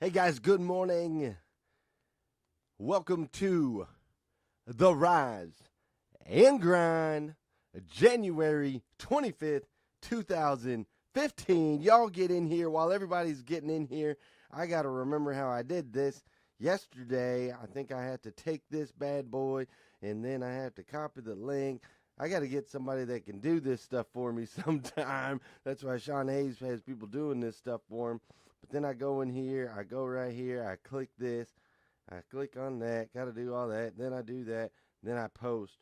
Hey guys, good morning. Welcome to The Rise and Grind, January 25th, 2015. Y'all get in here while everybody's getting in here. I got to remember how I did this. Yesterday, I think I had to take this bad boy and then I have to copy the link. I got to get somebody that can do this stuff for me sometime. That's why Sean Hayes has people doing this stuff for him. But then I go in here, I go right here, I click this, I click on that, got to do all that, then I do that, then I post.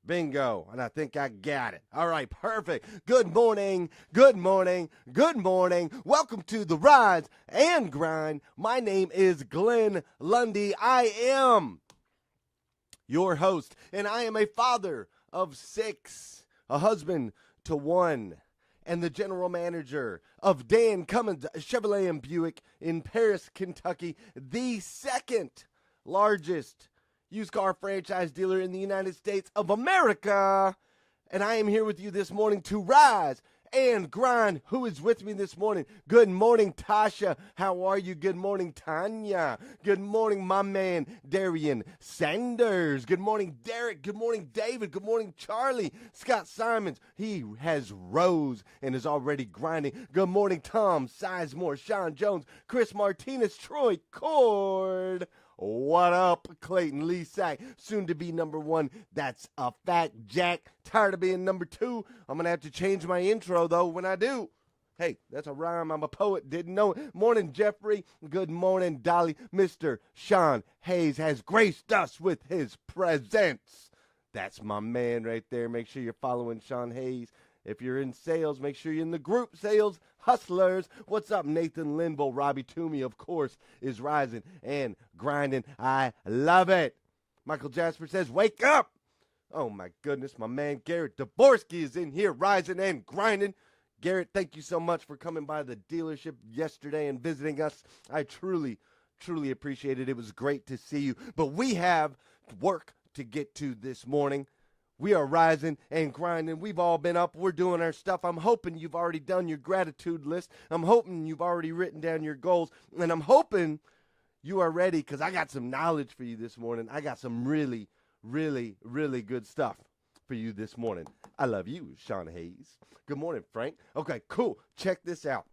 Bingo. And I think I got it. All right, perfect. Good morning, good morning, good morning. Welcome to The Rise and Grind. My name is Glenn Lundy. I am your host, and I am a father of 6, a husband to 1, and the general manager of Dan Cummins Chevrolet and Buick in Paris, Kentucky, the second largest used car franchise dealer in the United States of America. And I am here with you this morning to rise and grind. Who is with me this morning? Good morning, Tasha. How are you? Good morning, Tanya. Good morning, my man, Darian Sanders. Good morning, Derek. Good morning, David. Good morning, Charlie. Scott Simons. He has rose and is already grinding. Good morning, Tom Sizemore, Sean Jones, Chris Martinez, Troy Cord. What up, Clayton Lee Sack, soon to be number 1. That's a fact, Jack. Tired of being number 2. I'm going to have to change my intro, though, when I do. Hey, that's a rhyme. I'm a poet. Didn't know it. Morning, Jeffrey. Good morning, Dolly. Mr. Sean Hayes has graced us with his presence. That's my man right there. Make sure you're following Sean Hayes. If you're in sales, make sure you're in the group sales hustlers. What's up, Nathan Linville? Robbie Toomey, of course, is rising and grinding. I love it. Michael Jasper says, wake up. Oh, my goodness. My man Garrett Dvorsky is in here rising and grinding. Garrett, thank you so much for coming by the dealership yesterday and visiting us. I truly appreciate it. It was great to see you. But we have work to get to this morning. We are rising and grinding. We've all been up. We're doing our stuff. I'm hoping you've already done your gratitude list. I'm hoping you've already written down your goals. And I'm hoping you are ready because I got some knowledge for you this morning. I got some really good stuff for you this morning. I love you, Sean Hayes. Good morning, Frank. Okay, cool. Check this out.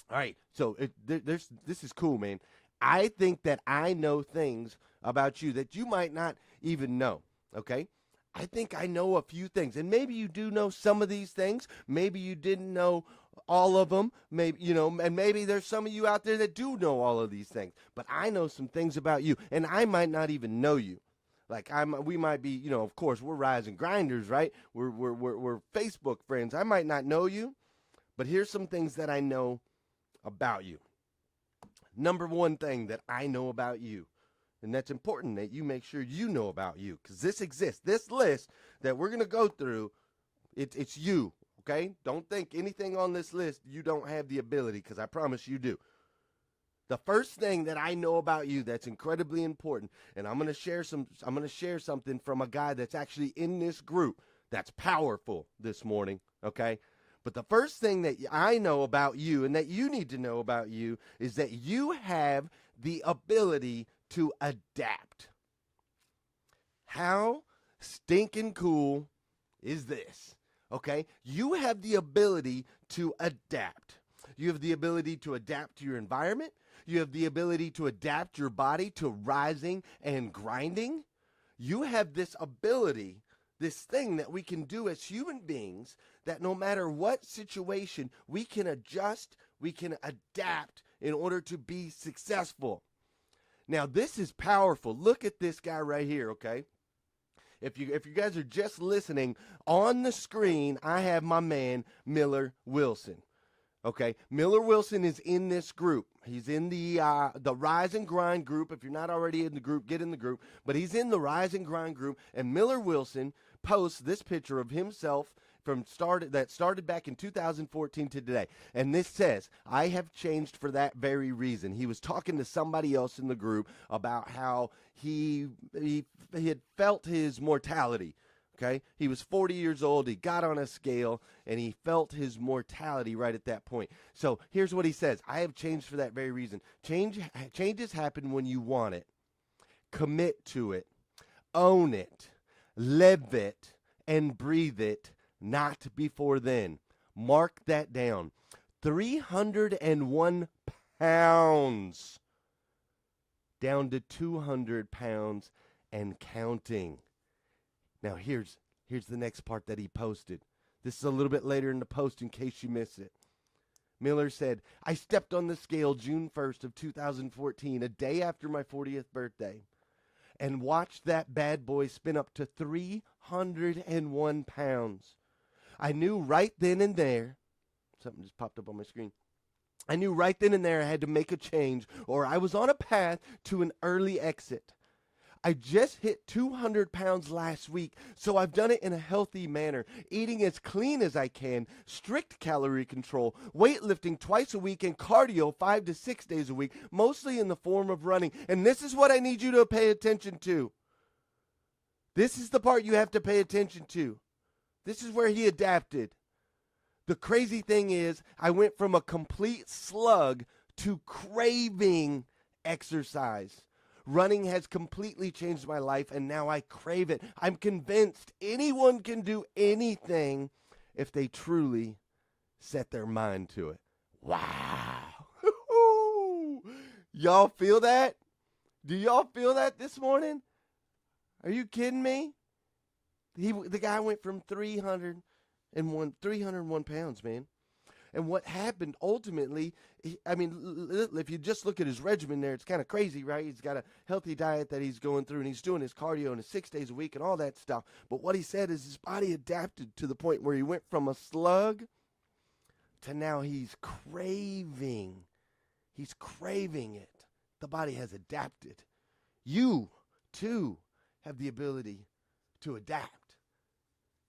All right, so this is cool, man. I think that I know things about you that you might not even know, okay? I think I know a few things, and maybe you do know some of these things. Maybe you didn't know all of them. Maybe, and maybe there's some of you out there that do know all of these things. But I know some things about you, and I might not even know you. Like we might be, of course, we're rising grinders, right? We're Facebook friends. I might not know you, but here's some things that I know about you. Number one thing that I know about you. And that's important that you make sure you know about you because this exists. This list that we're going to go through, it's you, okay? Don't think anything on this list you don't have the ability because I promise you do. The first thing that I know about you that's incredibly important, and I'm going to share something from a guy that's actually in this group that's powerful this morning, okay? But the first thing that I know about you and that you need to know about you is that you have the ability to adapt. How stinking cool is this? Okay? You have the ability to adapt. You have the ability to adapt to your environment. You have the ability to adapt your body to rising and grinding. You have this ability, this thing that we can do as human beings, that no matter what situation, we can adjust, we can adapt in order to be successful. Now, this is powerful. Look at this guy right here, okay? If you guys are just listening, on the screen, I have my man, Miller Wilson. Okay, Miller Wilson is in this group. He's in the Rise and Grind group. If you're not already in the group, get in the group. But he's in the Rise and Grind group, and Miller Wilson posts this picture of himself that started back in 2014 to today. And this says, I have changed for that very reason. He was talking to somebody else in the group about how he had felt his mortality. Okay? He was 40 years old. He got on a scale and he felt his mortality right at that point. So here's what he says. I have changed for that very reason. Changes happen when you want it. Commit to it. Own it. Live it. And breathe it. Not before then. Mark that down. 301 pounds. Down to 200 pounds and counting. Now, here's the next part that he posted. This is a little bit later in the post in case you miss it. Miller said, I stepped on the scale June 1st of 2014, a day after my 40th birthday, and watched that bad boy spin up to 301 pounds. I knew right then and there, something just popped up on my screen. I knew right then and there I had to make a change, or I was on a path to an early exit. I just hit 200 pounds last week, so I've done it in a healthy manner, eating as clean as I can, strict calorie control, weightlifting twice a week, and cardio 5 to 6 days a week, mostly in the form of running. And this is what I need you to pay attention to. This is the part you have to pay attention to. This is where he adapted. The crazy thing is, I went from a complete slug to craving exercise. Running has completely changed my life, and now I crave it. I'm convinced anyone can do anything if they truly set their mind to it. Wow. Y'all feel that? Do y'all feel that this morning? Are you kidding me? The guy went from 301 pounds, man. And what happened ultimately, if you just look at his regimen there, it's kind of crazy, right? He's got a healthy diet that he's going through, and he's doing his cardio and his 6 days a week and all that stuff. But what he said is his body adapted to the point where he went from a slug to now he's craving. He's craving it. The body has adapted. You, too, have the ability to adapt.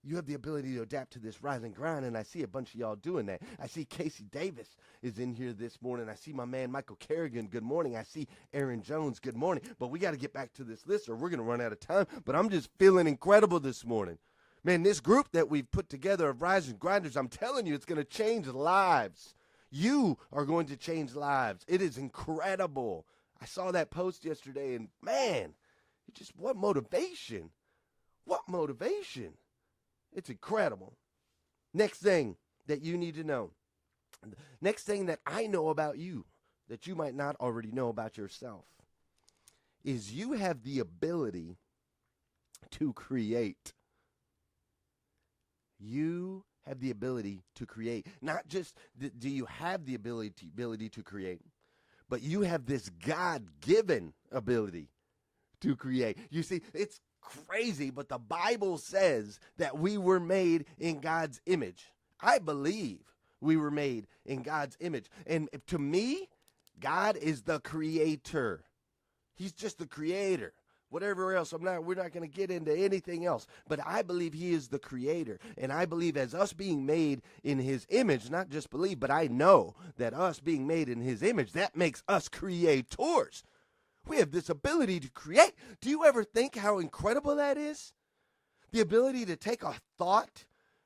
You have the ability to adapt to this rise and grind, and I see a bunch of y'all doing that. I see Casey Davis is in here this morning. I see my man Michael Kerrigan, good morning. I see Aaron Jones, good morning. But we got to get back to this list or we're going to run out of time. But I'm just feeling incredible this morning. Man, this group that we've put together of Rise and Grinders, I'm telling you, it's going to change lives. You are going to change lives. It is incredible. I saw that post yesterday, and man, what motivation. What motivation. It's incredible. Next thing that you need to know. Next thing that I know about you that you might not already know about yourself is you have the ability to create. You have the ability to create. Not just do you have the ability to create, but you have this God-given ability to create. You see, it's crazy, but the Bible says that we were made in God's image. I believe we were made in God's image. And to me, God is the creator. He's just the creator. Whatever else, we're not going to get into anything else. But I believe he is the creator. And I believe as us being made in his image, not just believe, but I know that us being made in his image, that makes us creators. We have this ability to create. Do you ever think how incredible that is? The ability to take a thought,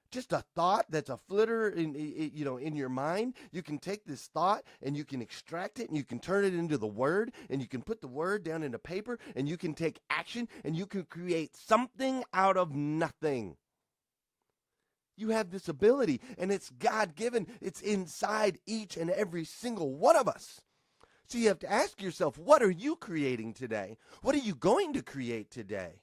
just a thought that's a flitter in your mind. You can take this thought and you can extract it and you can turn it into the word and you can put the word down into paper and you can take action and you can create something out of nothing. You have this ability and it's God-given. It's inside each and every single one of us. So you have to ask yourself, what are you creating today? What are you going to create today?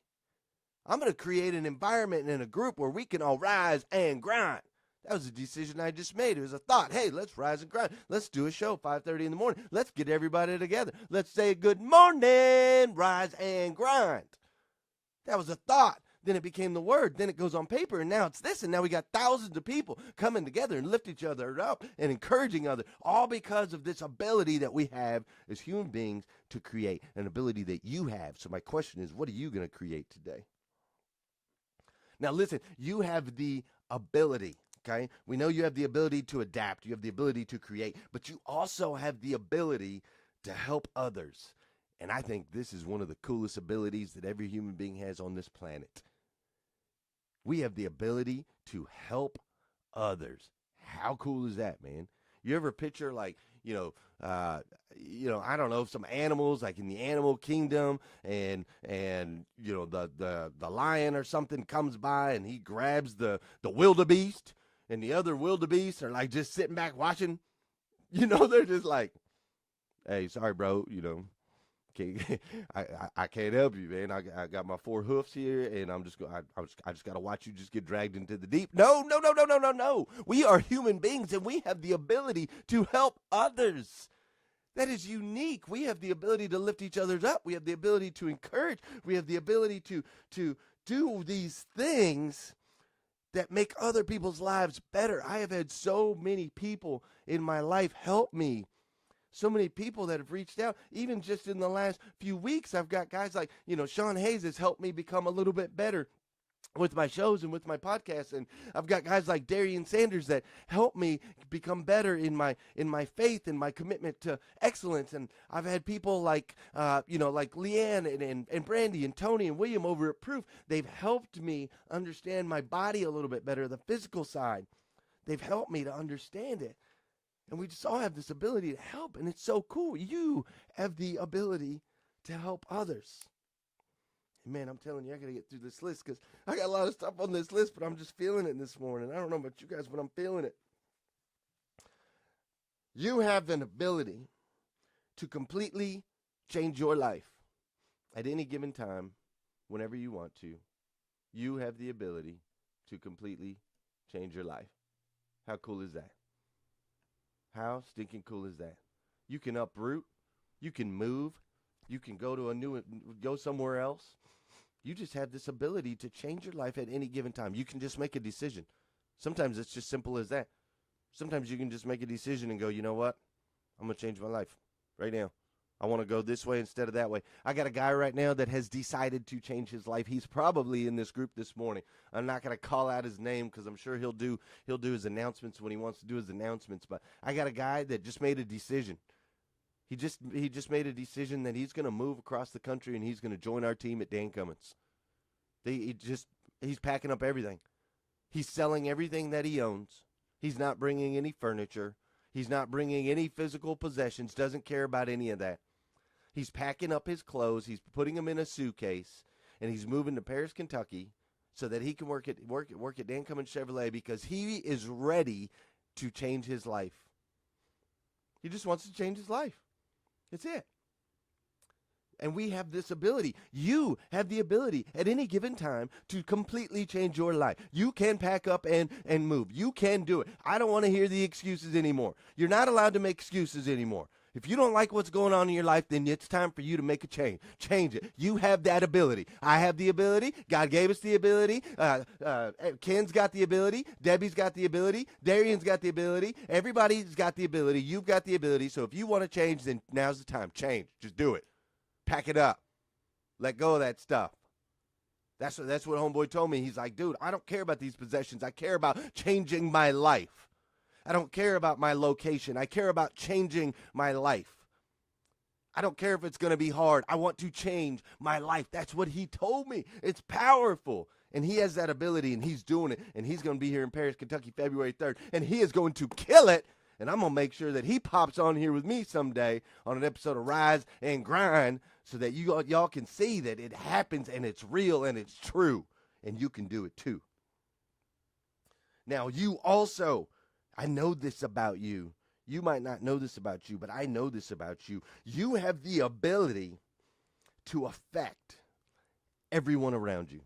I'm going to create an environment and a group where we can all rise and grind. That was a decision I just made. It was a thought. Hey, let's rise and grind. Let's do a show 5:30 in the morning. Let's get everybody together. Let's say good morning, rise and grind. That was a thought. Then it became the word. Then it goes on paper, and now it's this. And now we got thousands of people coming together and lift each other up and encouraging others, all because of this ability that we have as human beings to create, an ability that you have. So my question is, what are you going to create today? Now listen, you have the ability, okay? We know you have the ability to adapt. You have the ability to create, but you also have the ability to help others. And I think this is one of the coolest abilities that every human being has on this planet. We have the ability to help others. How cool is that, man? You ever picture like, I don't know, some animals like in the animal kingdom, and the lion or something comes by and he grabs the wildebeest, and the other wildebeest are like just sitting back watching. They're just like, hey, sorry, bro, I can't help you, man. I got my 4 hoofs here, and I just got to watch you just get dragged into the deep. No, no, no, no, no, no, no. We are human beings, and we have the ability to help others. That is unique. We have the ability to lift each other up. We have the ability to encourage. We have the ability to do these things that make other people's lives better. I have had so many people in my life help me. So many people that have reached out, even just in the last few weeks. I've got guys like, Sean Hayes has helped me become a little bit better with my shows and with my podcasts. And I've got guys like Darian Sanders that help me become better in my faith and my commitment to excellence. And I've had people like, like Leanne and Brandy and Tony and William over at Proof. They've helped me understand my body a little bit better, the physical side. They've helped me to understand it. And we just all have this ability to help, and it's so cool. You have the ability to help others. And man, I'm telling you, I got to get through this list because I got a lot of stuff on this list, but I'm just feeling it this morning. I don't know about you guys, but I'm feeling it. You have an ability to completely change your life at any given time, whenever you want to. You have the ability to completely change your life. How cool is that? How stinking cool is that? You can uproot. You can move. You can go somewhere else. You just have this ability to change your life at any given time. You can just make a decision. Sometimes it's just simple as that. Sometimes you can just make a decision and go, you know what? I'm going to change my life right now. I want to go this way instead of that way. I got a guy right now that has decided to change his life. He's probably in this group this morning. I'm not going to call out his name because I'm sure he'll do his announcements when he wants to do his announcements. But I got a guy that just made a decision. He just made a decision that he's going to move across the country and he's going to join our team at Dan Cummins. He's packing up everything. He's selling everything that he owns. He's not bringing any furniture. He's not bringing any physical possessions. Doesn't care about any of that. He's packing up his clothes. He's putting them in a suitcase, and he's moving to Paris, Kentucky, so that he can work at Dan Cummins Chevrolet because he is ready to change his life. He just wants to change his life. That's it. And we have this ability. You have the ability at any given time to completely change your life. You can pack up and move. You can do it. I don't want to hear the excuses anymore. You're not allowed to make excuses anymore. If you don't like what's going on in your life, then it's time for you to make a change. Change it. You have that ability. I have the ability. God gave us the ability. Ken's got the ability. Debbie's got the ability. Darian's got the ability. Everybody's got the ability. You've got the ability. So if you want to change, then now's the time. Change. Just do it. Pack it up. Let go of that stuff. That's what homeboy told me. He's like, dude, I don't care about these possessions. I care about changing my life. I don't care about my location. I care about changing my life. I don't care if it's going to be hard. I want to change my life. That's what he told me. It's powerful. And he has that ability, and he's doing it. And he's going to be here in Paris, Kentucky, February 3rd. And he is going to kill it. And I'm going to make sure that he pops on here with me someday on an episode of Rise and Grind so that y'all can see that it happens and it's real and it's true. And you can do it too. Now, you also... I know this about you. You might not know this about you, but I know this about you. You have the ability to affect everyone around you.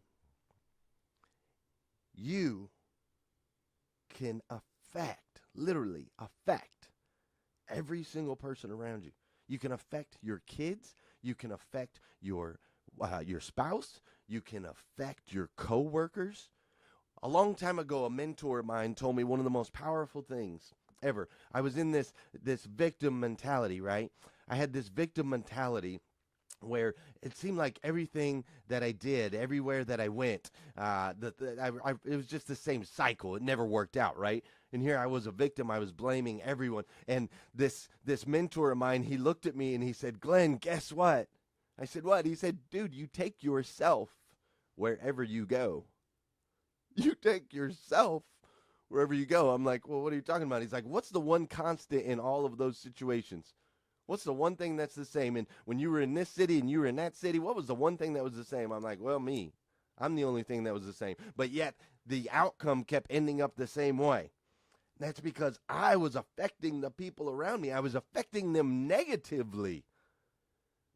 You can literally affect every single person around you. You can affect your kids. You can affect your spouse. You can affect your coworkers. A long time ago, a mentor of mine told me one of the most powerful things ever. I was in this victim mentality, right? I had this victim mentality where it seemed like everything that I did, everywhere that I went, it was just the same cycle. It never worked out, right? And here I was a victim. I was blaming everyone. And this mentor of mine, he looked at me and he said, Glenn, guess what? I said, what? He said, dude, you take yourself wherever you go. You take yourself wherever you go. I'm like, well, what are you talking about? He's like, what's the one constant in all of those situations? What's the one thing that's the same? And when you were in this city and you were in that city, what was the one thing that was the same? I'm like, well, me. I'm the only thing that was the same. But yet the outcome kept ending up the same way. That's because I was affecting the people around me. I was affecting them negatively.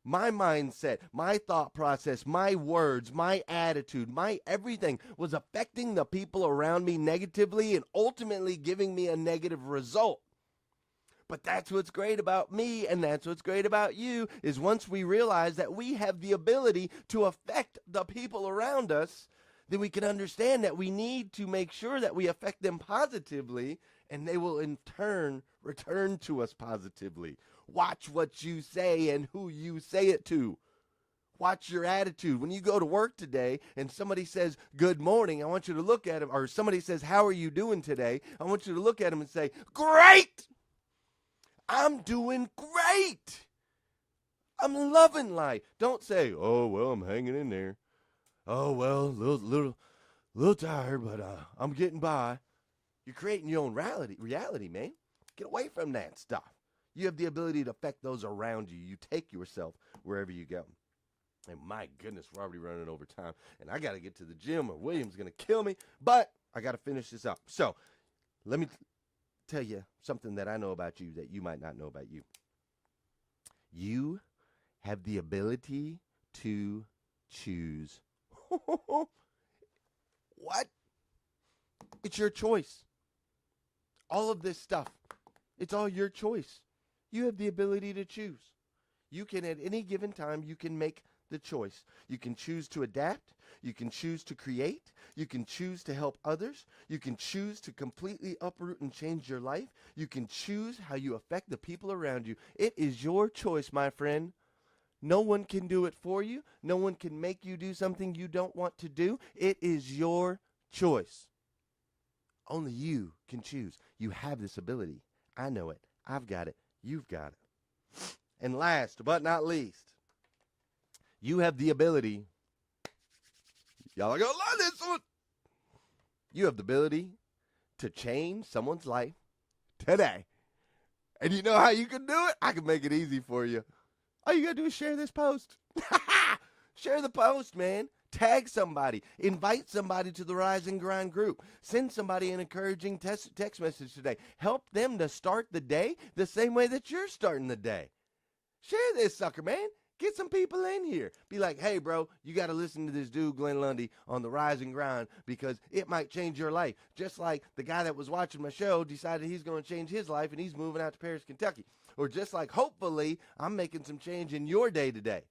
My mindset, my thought process, my words, my attitude, my everything was affecting the people around me negatively and ultimately giving me a negative result. But that's what's great about me, and that's what's great about you, is once we realize that we have the ability to affect the people around us, then we can understand that we need to make sure that we affect them positively, and they will in turn return to us positively. Watch what you say and who you say it to. Watch your attitude. When you go to work today and somebody says, good morning, I want you to look at them, or somebody says, how are you doing today? I want you to look at them and say, great! I'm doing great. I'm loving life. Don't say, oh, well, I'm hanging in there. Oh, well, little tired, but I'm getting by. You're creating your own reality, man. Get away from that stuff. You have the ability to affect those around you. You take yourself wherever you go. And my goodness, we're already running over time. And I got to get to the gym or William's going to kill me. But I got to finish this up. So let me tell you something that I know about you that you might not know about you. You have the ability to choose. What? It's your choice. All of this stuff, it's all your choice. You have the ability to choose. You can, at any given time, you can make the choice. You can choose to adapt. You can choose to create. You can choose to help others. You can choose to completely uproot and change your life. You can choose how you affect the people around you. It is your choice, my friend. No one can do it for you. No one can make you do something you don't want to do. It is your choice. Only you can choose. You have this ability. I know it. I've got it. You've got it. And last but not least, you have the ability. Y'all are going to love this one. You have the ability to change someone's life today. And you know how you can do it? I can make it easy for you. All you got to do is share this post. Share the post, man. Tag somebody. Invite somebody to the Rise and Grind group. Send somebody an encouraging text message today. Help them to start the day the same way that you're starting the day. Share this sucker, man. Get some people in here. Be like, hey, bro, you got to listen to this dude, Glenn Lundy, on the Rise and Grind because it might change your life. Just like the guy that was watching my show decided he's going to change his life and he's moving out to Paris, Kentucky. Or just like, hopefully, I'm making some change in your day today.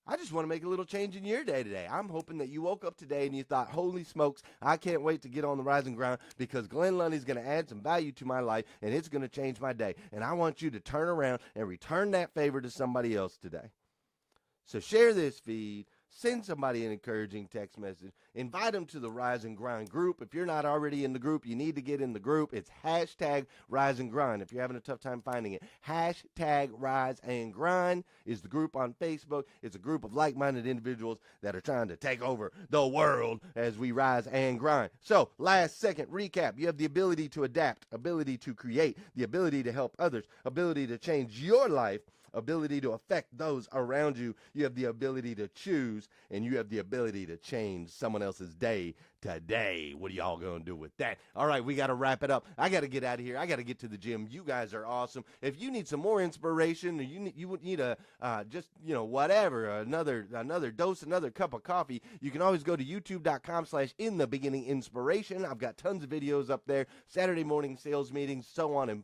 I just want to make a little change in your day today. I'm hoping that you woke up today and you thought, holy smokes, I can't wait to get on the Rise and Grind because Glenn Lundy's going to add some value to my life and it's going to change my day. And I want you to turn around and return that favor to somebody else today. So share this feed. Send somebody an encouraging text message. Invite them to the Rise and Grind group. If you're not already in the group, you need to get in the group. It's hashtag Rise and Grind. If you're having a tough time finding it, hashtag Rise and Grind is the group on Facebook. It's a group of like-minded individuals that are trying to take over the world as we rise and grind. So last second recap. You have the ability to adapt, ability to create, the ability to help others, ability to change your life, ability to affect those around you. You have the ability to choose, and you have the ability to change someone else's day today. What are y'all going to do with that? All right, we got to wrap it up. I got to get out of here. I got to get to the gym. You guys are awesome. If you need some more inspiration, or you would need a just, whatever, another dose, another cup of coffee, you can always go to youtube.com/inthebeginninginspiration. I've got tons of videos up there, Saturday morning sales meetings, so on and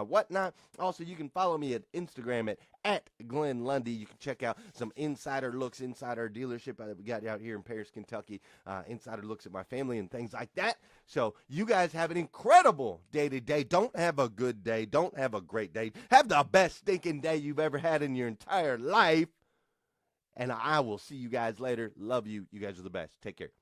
whatnot. Also, you can follow me at Instagram at Glenn Lundy. You can check out some insider looks inside our dealership that we got out here in Paris, Kentucky. Insider looks at my family and things like that. So you guys have an incredible day today. Don't have a good day. Don't have a great day. Have the best stinking day you've ever had in your entire life. And I will see you guys later. Love you. You guys are the best. Take care.